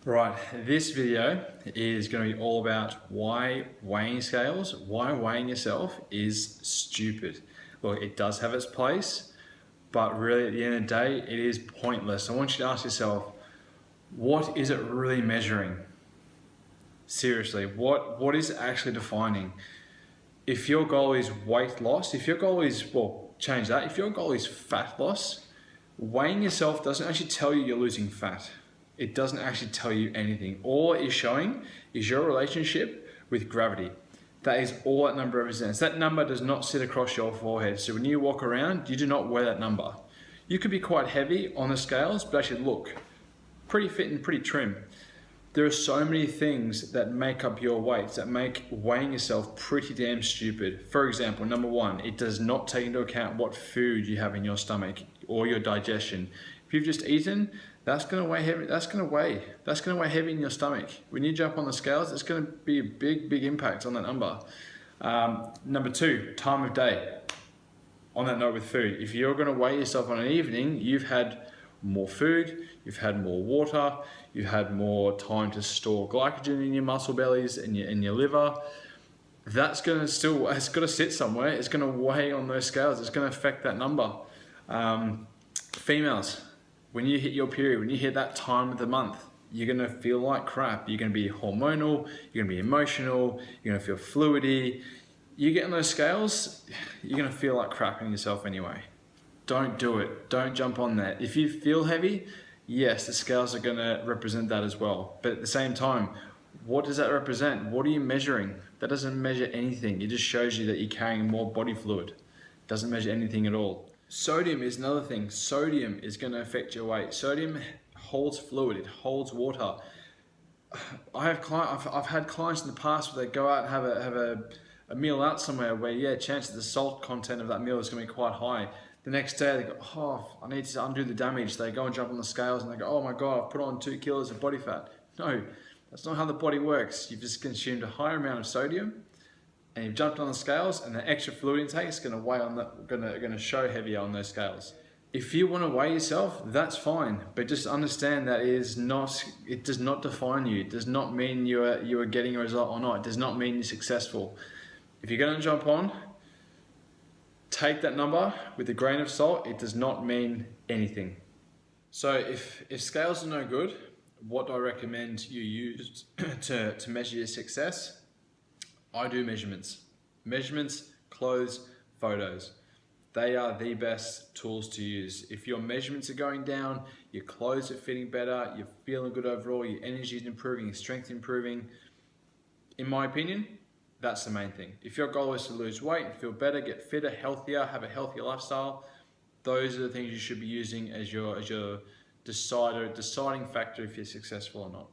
Right, this video is going to be all about why weighing scales, why weighing yourself is stupid. Look, it does have its place, but really at the end of the day, it is pointless. I want you to ask yourself, what is it really measuring? Seriously, what is it actually defining? If your goal is weight loss, if your goal is, well, change that. If your goal is fat loss, weighing yourself doesn't actually tell you you're losing fat. It doesn't actually tell you anything. All it is showing is your relationship with gravity. That is all that number represents. That number does not sit across your forehead. So when you walk around, you do not wear that number. You could be quite heavy on the scales, but actually look pretty fit and pretty trim. There are so many things that make up your weights that make weighing yourself pretty damn stupid. For example, number one, it does not take into account what food you have in your stomach or your digestion. If you've just eaten, that's going to weigh heavy. That's going to weigh heavy in your stomach. When you jump on the scales, it's going to be a big impact on that number. Number two, time of day. On that note with food, if you're going to weigh yourself on an evening, you've had more food, you've had more water, you've had more time to store glycogen in your muscle bellies and your liver. That's going to still, it's got to sit somewhere. It's going to weigh on those scales. It's going to affect that number. Females, when you hit your period, when you hit that time of the month, you're going to feel like crap. You're going to be hormonal, you're going to be emotional, you're going to feel fluidy. You get on those scales, you're going to feel like crap in yourself anyway. Don't do it. Don't jump on that. If you feel heavy, yes, the scales are going to represent that as well. But at the same time, what does that represent? What are you measuring? That doesn't measure anything. It just shows you that you're carrying more body fluid. It doesn't measure anything at all. Sodium is another thing. Sodium is going to affect your weight. Sodium holds fluid. It holds water. I've had clients in the past where they go out and have a meal out somewhere where, yeah, chances the salt content of that meal is going to be quite high. The next day they go, oh, I need to undo the damage. They go and jump on the scales and they go, oh my God, I've put on 2 kilos of body fat. No, that's not how the body works. You've just consumed a higher amount of sodium and you've jumped on the scales, and the extra fluid intake is going to weigh on that, going to show heavier on those scales. If you want to weigh yourself, that's fine, but just understand that it does not define you. It does not mean you are getting a result or not. It does not mean you're successful. If you're going to jump on, take that number with a grain of salt. It does not mean anything. So if scales are no good, what do I recommend you use to measure your success? I do measurements. Measurements, clothes, photos. They are the best tools to use. If your measurements are going down, your clothes are fitting better, you're feeling good overall, your energy is improving, your strength improving, in my opinion, that's the main thing. If your goal is to lose weight and feel better, get fitter, healthier, have a healthier lifestyle, those are the things you should be using as your deciding factor if you're successful or not.